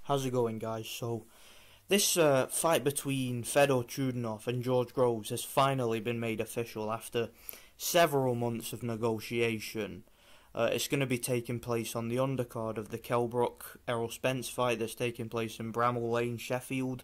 How's it going, guys? So, this fight between Fedor Chudinov and George Groves has finally been made official after several months of negotiation. It's going to be taking place on the undercard of the Kell Brook Errol Spence fight that's taking place in Bramall Lane, Sheffield.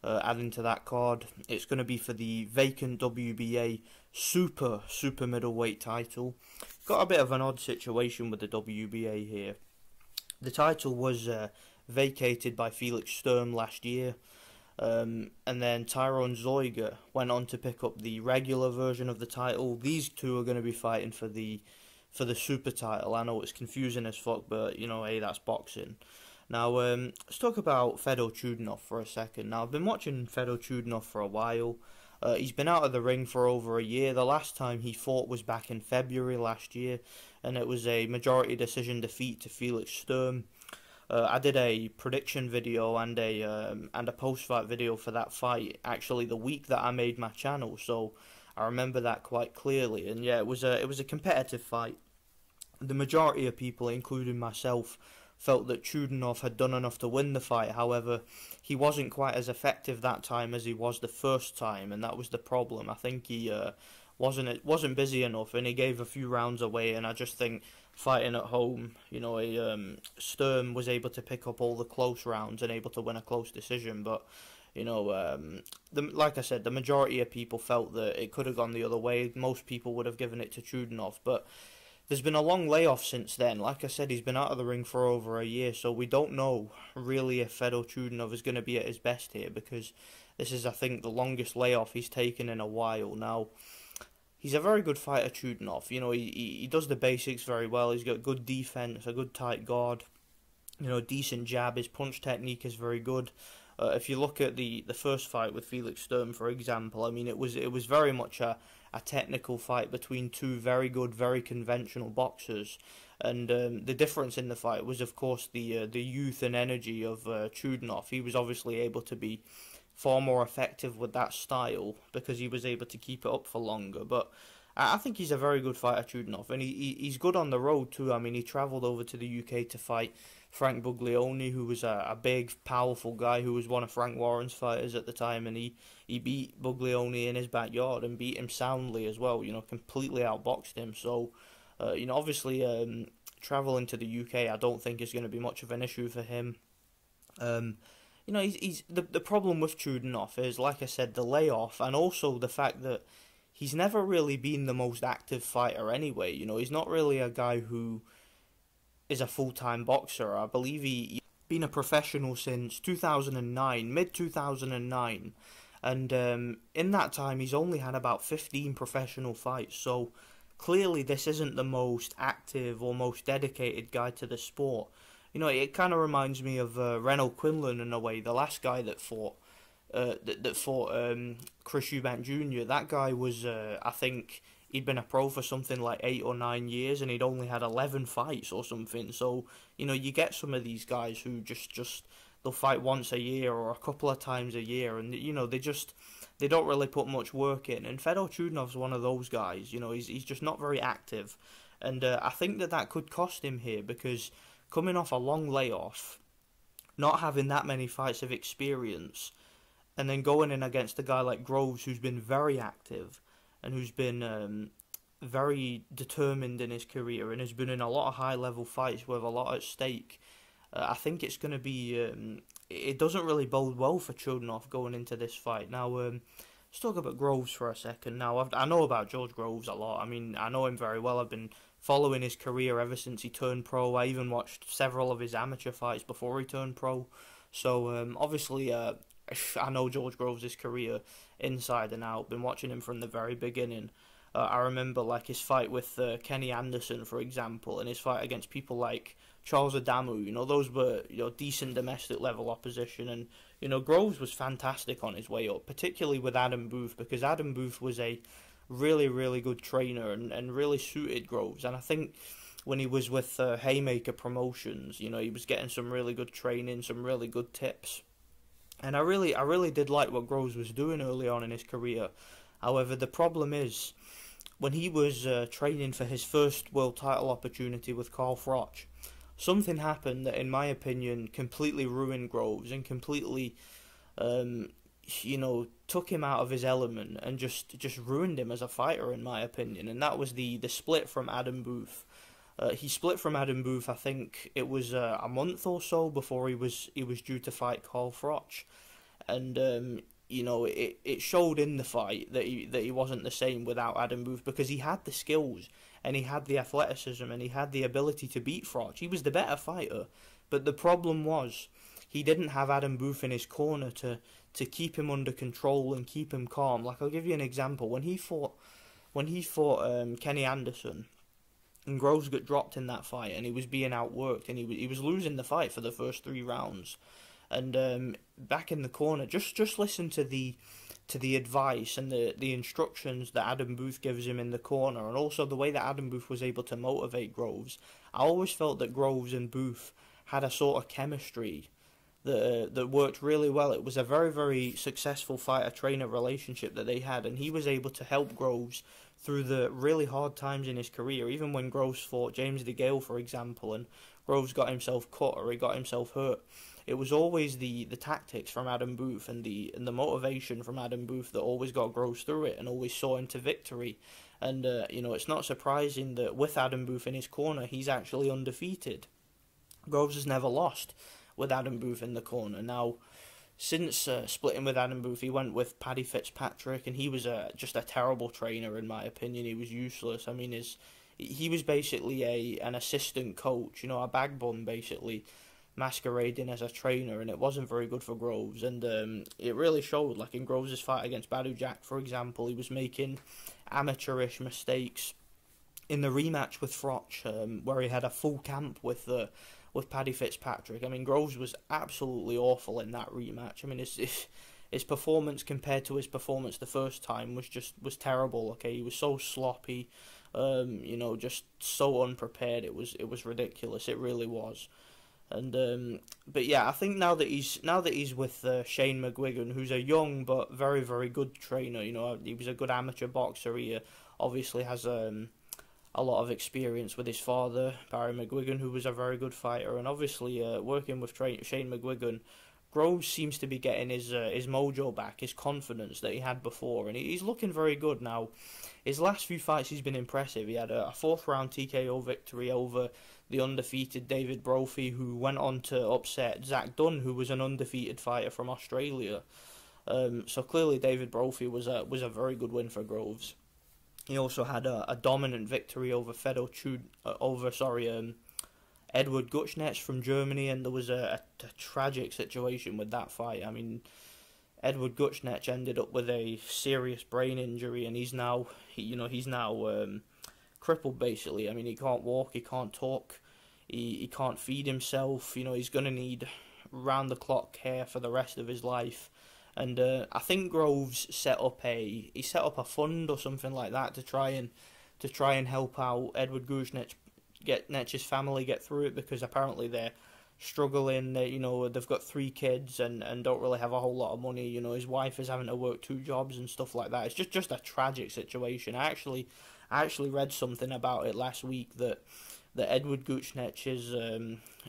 Adding to that card, it's going to be for the vacant WBA super middleweight title. Got a bit of an odd situation with the WBA here. The title was vacated by Felix Sturm last year, and then Tyrone Zoiger went on to pick up the regular version of the title. These two are going to be fighting for the super title. I know it's confusing as fuck, but you know, hey, that's boxing. Now, let's talk about Fedor Chudinov for a second. Now, I've been watching Fedor Chudinov for a while. He's been out of the ring for over a year. The last time he fought was back in February last year, and it was a majority decision defeat to Felix Sturm. I did a prediction video and a post-fight video for that fight, actually the week that I made my channel, so I remember that quite clearly. And yeah, it was a competitive fight. The majority of people, including myself, felt that Chudinov had done enough to win the fight. However, he wasn't quite as effective that time as he was the first time, and that was the problem. I think he wasn't busy enough, and he gave a few rounds away. And I just think fighting at home, you know, Sturm was able to pick up all the close rounds and able to win a close decision. But you know, like I said, the majority of people felt that it could have gone the other way. Most people would have given it to Chudinov, but there's been a long layoff since then. Like I said, he's been out of the ring for over a year, so we don't know really if Fedor Chudinov is going to be at his best here, because this is, I think, the longest layoff he's taken in a while. Now, he's a very good fighter, Chudinov. You know, he does the basics very well. He's got good defense, a good tight guard, you know, decent jab. His punch technique is very good. If you look at the first fight with Felix Sturm, for example, I mean, it was very much a technical fight between two very good, very conventional boxers, and the difference in the fight was, of course, the youth and energy of Chudinov. He was obviously able to be far more effective with that style because he was able to keep it up for longer. But I think he's a very good fighter, Chudinov, and he's good on the road too. I mean, he travelled over to the UK to fight Frank Buglioni, who was a big, powerful guy who was one of Frank Warren's fighters at the time, and he beat Buglioni in his backyard and beat him soundly as well, you know, completely outboxed him. So, you know, obviously, travelling to the UK, I don't think is going to be much of an issue for him. You know, he's the problem with Chudinov is, like I said, the layoff, and also the fact that he's never really been the most active fighter anyway. You know, he's not really a guy who is a full-time boxer. I believe he's been a professional since 2009, mid-2009. And in that time, he's only had about 15 professional fights. So clearly this isn't the most active or most dedicated guy to the sport. You know, it kind of reminds me of Errol Quinlan in a way, the last guy that fought Chris Eubank Jr. That guy was, I think, he'd been a pro for something like 8 or 9 years, and he'd only had 11 fights or something. So, you know, you get some of these guys who just they'll fight once a year or a couple of times a year, and you know, they don't really put much work in. And Fedor Chudinov's one of those guys. You know, he's just not very active, and I think that could cost him here, because coming off a long layoff, not having that many fights of experience, and then going in against a guy like Groves, who's been very active and who's been very determined in his career and has been in a lot of high-level fights with a lot at stake, I think it's going to be... it doesn't really bode well for Chudinov going into this fight. Now, let's talk about Groves for a second. Now, I know about George Groves a lot. I mean, I know him very well. I've been following his career ever since he turned pro. I even watched several of his amateur fights before he turned pro. So, obviously... I know George Groves' career inside and out. Been watching him from the very beginning. I remember like his fight with Kenny Anderson, for example, and his fight against people like Charles Adamu. You know, those were, you know, decent domestic level opposition, and you know, Groves was fantastic on his way up, particularly with Adam Booth, because Adam Booth was a really good trainer and really suited Groves. And I think when he was with Haymaker Promotions, you know, he was getting some really good training, some really good tips. And I really did like what Groves was doing early on in his career. However, the problem is, when he was training for his first world title opportunity with Carl Froch, something happened that, in my opinion, completely ruined Groves and completely, took him out of his element and just ruined him as a fighter, in my opinion. And that was the split from Adam Booth. He split from Adam Booth. I think it was a month or so before he was due to fight Carl Froch, and it showed in the fight that he wasn't the same without Adam Booth, because he had the skills and he had the athleticism and he had the ability to beat Froch. He was the better fighter, but the problem was he didn't have Adam Booth in his corner to keep him under control and keep him calm. Like, I'll give you an example. When he fought Kenny Anderson, and Groves got dropped in that fight, and he was being outworked, and he was losing the fight for the first 3 rounds. And back in the corner, just listen to the advice and the instructions that Adam Booth gives him in the corner, and also the way that Adam Booth was able to motivate Groves. I always felt that Groves and Booth had a sort of chemistry that worked really well. It was a very, very successful fighter-trainer relationship that they had, and he was able to help Groves through the really hard times in his career. Even when Groves fought James DeGale, for example, and Groves got himself cut or he got himself hurt, it was always the tactics from Adam Booth and the motivation from Adam Booth that always got Groves through it and always saw him to victory. And it's not surprising that with Adam Booth in his corner, he's actually undefeated. Groves has never lost with Adam Booth in the corner. Now, since splitting with Adam Booth, he went with Paddy Fitzpatrick, and he was just a terrible trainer, in my opinion. He was useless. I mean, he was basically an assistant coach, a bag bum, basically, masquerading as a trainer, and it wasn't very good for Groves. And it really showed, like in Groves' fight against Badu Jack, for example, he was making amateurish mistakes. In the rematch with Froch, where he had a full camp with Paddy Fitzpatrick, I mean, Groves was absolutely awful in that rematch. I mean, his performance compared to his performance the first time was terrible. Okay, he was so sloppy, just so unprepared. It was ridiculous. It really was. And but yeah, I think now that he's with Shane McGuigan, who's a young but very, very good trainer. He was a good amateur boxer. He obviously has a lot of experience with his father, Barry McGuigan, who was a very good fighter, and obviously working with Shane McGuigan, Groves seems to be getting his mojo back, his confidence that he had before, and he's looking very good now. His last few fights, he's been impressive. He had a 4th round TKO victory over the undefeated David Brophy, who went on to upset Zach Dunn, who was an undefeated fighter from Australia. So clearly David Brophy was a very good win for Groves. He also had a dominant victory over Edward Gutschnetz from Germany, and there was a tragic situation with that fight. I mean, Edward Gutschnetz ended up with a serious brain injury, and he's now crippled, basically. I mean, he can't walk, he can't talk, he can't feed himself. He's going to need round-the-clock care for the rest of his life. And I think Groves set up a fund or something like that to try and help out Edward Gutschnetz's family get through it, because apparently they're struggling. They've got 3 kids and don't really have a whole lot of money. His wife is having to work 2 jobs and stuff like that. It's just a tragic situation. I actually read something about it last week that Edward Gutschnetz is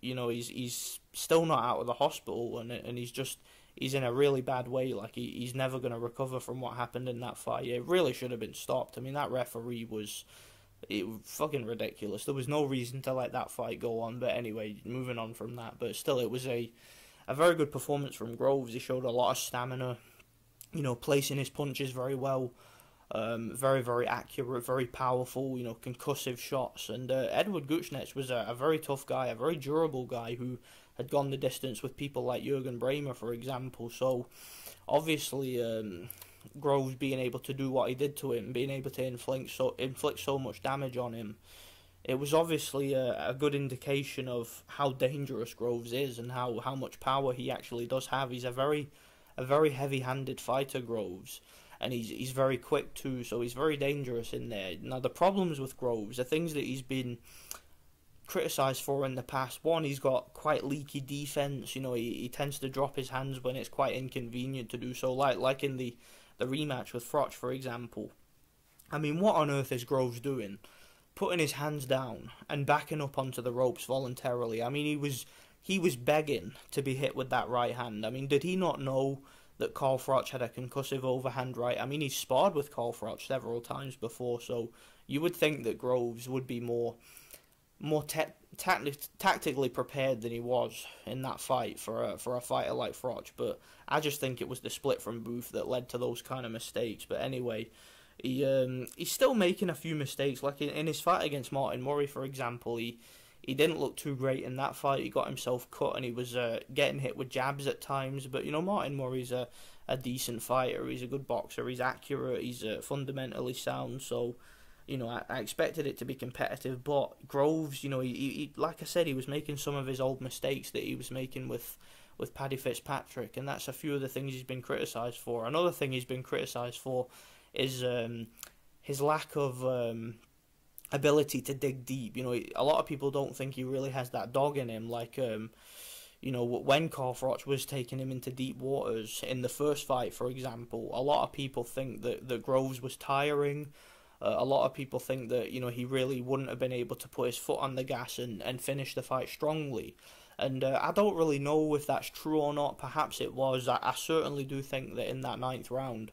he's still not out of the hospital, and he's in a really bad way. Like, he's never going to recover from what happened in that fight. It really should have been stopped. I mean, that referee was fucking ridiculous. There was no reason to let that fight go on. But anyway, moving on from that. But still, it was a very good performance from Groves. He showed a lot of stamina, placing his punches very well. Very, very accurate, very powerful, concussive shots. And Edward Gutschnetz was a very tough guy, a very durable guy who had gone the distance with people like Jürgen Bremer, for example. So, obviously, Groves being able to do what he did to him, being able to inflict so much damage on him, it was obviously a good indication of how dangerous Groves is and how much power he actually does have. He's a very heavy-handed fighter, Groves. And he's very quick too, so he's very dangerous in there. Now, the problems with Groves, the things that he's been criticised for in the past, one, he's got quite leaky defence. He tends to drop his hands when it's quite inconvenient to do so, like in the rematch with Froch, for example. I mean, what on earth is Groves doing? putting his hands down and backing up onto the ropes voluntarily. I mean, he was begging to be hit with that right hand. I mean, did he not know that Carl Froch had a concussive overhand right? I mean, he's sparred with Carl Froch several times before, so you would think that Groves would be more tactically prepared than he was in that fight for a fighter like Froch. But I just think it was the split from Booth that led to those kind of mistakes. But anyway, he's still making a few mistakes. Like in his fight against Martin Murray, for example, he didn't look too great in that fight. He got himself cut and he was getting hit with jabs at times. But, you know, Martin Murray's a decent fighter. He's a good boxer. He's accurate. He's fundamentally sound. So, you know, I expected it to be competitive. But Groves, you know, he like I said, he was making some of his old mistakes that he was making with Paddy Fitzpatrick. And that's a few of the things he's been criticised for. Another thing he's been criticised for is his lack of ability to dig deep. You know, a lot of people don't think he really has that dog in him. Like, you know, when Carl Froch was taking him into deep waters in the first fight, for example, a lot of people think that Groves was tiring. A lot of people think that, you know, he really wouldn't have been able to put his foot on the gas and finish the fight strongly. And I don't really know if that's true or not. Perhaps it was. I certainly do think that in that 9th round,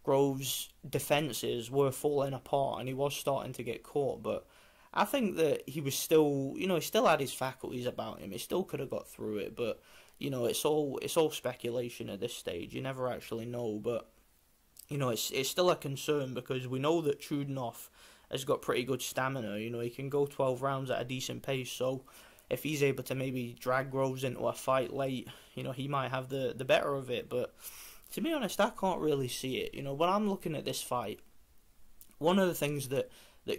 Groves' defences were falling apart and he was starting to get caught, but I think that he was still, you know, he still had his faculties about him. He still could have got through it, but, you know, it's all speculation at this stage. You never actually know, but, you know, it's still a concern because we know that Chudinov has got pretty good stamina. You know, he can go 12 rounds at a decent pace, so if he's able to maybe drag Groves into a fight late, you know, he might have the better of it, but to be honest, I can't really see it. You know, when I'm looking at this fight, one of the things that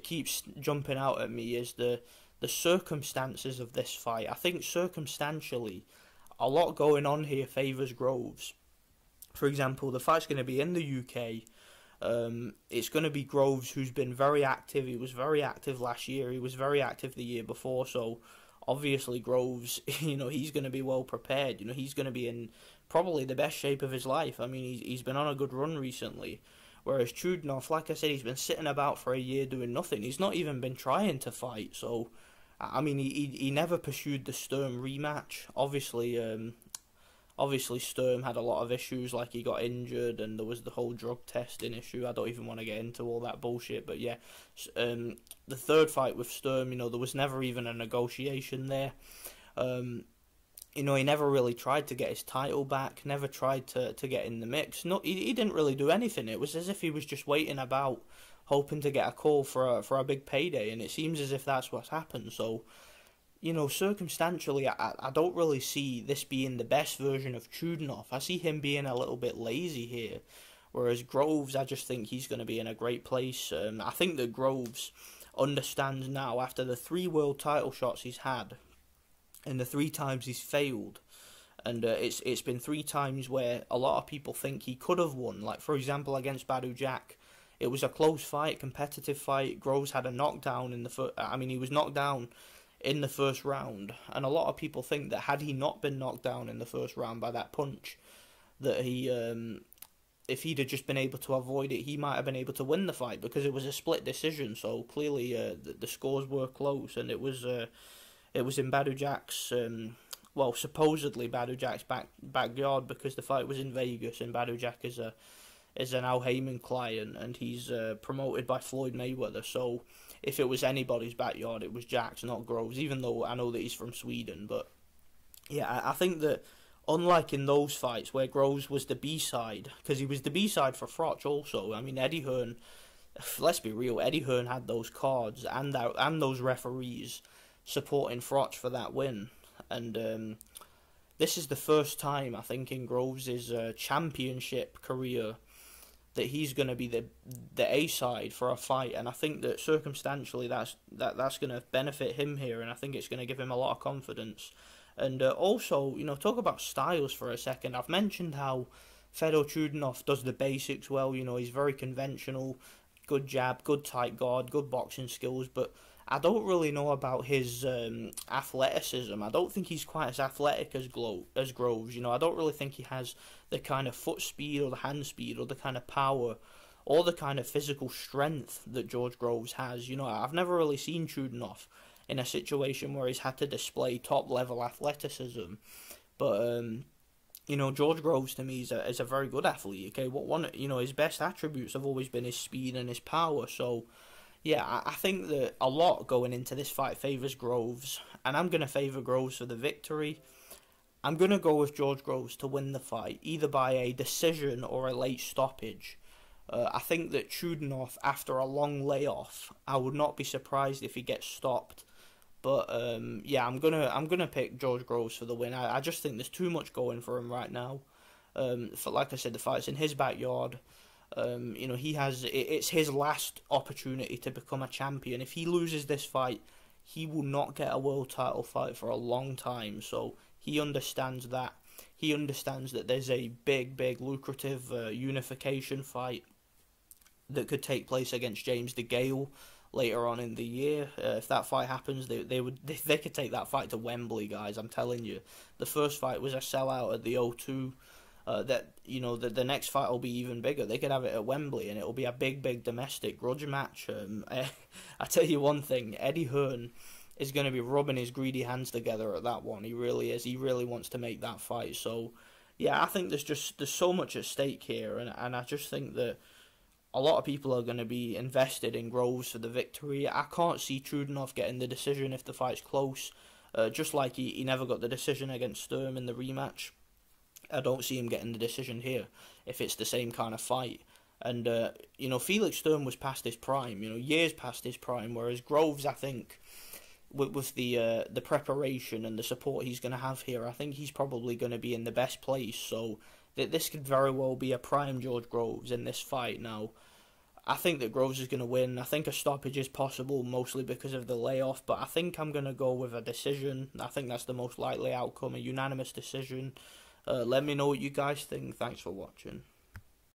keeps jumping out at me is the circumstances of this fight. I think circumstantially, a lot going on here favours Groves. For example, the fight's going to be in the UK. It's going to be Groves, who's been very active. He was very active last year. He was very active the year before. So, obviously, Groves, you know, he's going to be well prepared. You know, he's going to be in probably the best shape of his life. I mean, he's been on a good run recently. Whereas Chudinov, like I said, he's been sitting about for a year doing nothing. He's not even been trying to fight. So, I mean, he never pursued the Sturm rematch. Obviously, Sturm had a lot of issues, like he got injured and there was the whole drug testing issue. I don't even want to get into all that bullshit, but yeah. The third fight with Sturm, you know, there was never even a negotiation there. You know, he never really tried to get his title back, never tried to get in the mix. No, he didn't really do anything. It was as if he was just waiting about, hoping to get a call for a big payday, and it seems as if that's what's happened. So, you know, circumstantially, I don't really see this being the best version of Chudinov. I see him being a little bit lazy here, whereas Groves, I just think he's going to be in a great place. I think that Groves understands now, after the 3 world title shots he's had, and the 3 times he's failed, and it's been 3 times where a lot of people think he could have won. Like, for example, against Badou Jack, it was a close fight, competitive fight. Groves had a knockdown in the first. I mean, he was knocked down in the first round, and a lot of people think that had he not been knocked down in the first round by that punch, that he, if he'd have just been able to avoid it, he might have been able to win the fight, because it was a split decision. So clearly, the scores were close, and it was in Badou Jack's, well, supposedly Badou Jack's backyard, because the fight was in Vegas, and Badou Jack is an Al Heyman client, and he's promoted by Floyd Mayweather. So if it was anybody's backyard, it was Jack's, not Groves, even though I know that he's from Sweden. But yeah, I think that unlike in those fights where Groves was the B-side, because he was the B-side for Froch also. I mean, Eddie Hearn, let's be real, Eddie Hearn had those cards and those referees supporting Froch for that win. And this is the first time, I think, in Groves' championship career that he's going to be the A-side for a fight, and I think that circumstantially that's going to benefit him here, and I think it's going to give him a lot of confidence. And also, you know, talk about styles for a second. I've mentioned how Fedor Chudinov does the basics well. You know, he's very conventional, good jab, good tight guard, good boxing skills, but I don't really know about his athleticism. I don't think he's quite as athletic as Groves. You know, I don't really think he has the kind of foot speed or the hand speed or the kind of power or the kind of physical strength that George Groves has. You know, I've never really seen Chudinov in a situation where he's had to display top level athleticism, but you know, George Groves to me is a very good athlete. Okay, his best attributes have always been his speed and his power. So yeah, I think that a lot going into this fight favours Groves, and I'm going to favour Groves for the victory. I'm going to go with George Groves to win the fight, either by a decision or a late stoppage. I think that Chudinov, after a long layoff, I would not be surprised if he gets stopped. But yeah, I'm gonna pick George Groves for the win. I just think there's too much going for him right now. Like I said, the fight's in his backyard. You know, it's his last opportunity to become a champion. If he loses this fight, he will not get a world title fight for a long time. So he understands that. He understands that there's a big lucrative unification fight that could take place against James DeGale later on in the year. If that fight happens, they could take that fight to Wembley, guys. I'm telling you, the first fight was a sellout at the O2. The next fight will be even bigger. They could have it at Wembley, and it will be a big domestic grudge match. I tell you one thing, Eddie Hearn is going to be rubbing his greedy hands together at that one. He really is. He really wants to make that fight. So, yeah, I think there's so much at stake here, and I just think that a lot of people are going to be invested in Groves for the victory. I can't see Chudinov getting the decision if the fight's close, just like he never got the decision against Sturm in the rematch. I don't see him getting the decision here if it's the same kind of fight. And, Felix Sturm was past his prime, years past his prime, whereas Groves, I think, with the preparation and the support he's going to have here, I think he's probably going to be in the best place. So this could very well be a prime George Groves in this fight. Now, I think that Groves is going to win. I think a stoppage is possible, mostly because of the layoff, but I think I'm going to go with a decision. I think that's the most likely outcome, a unanimous decision. Let me know what you guys think. Thanks for watching.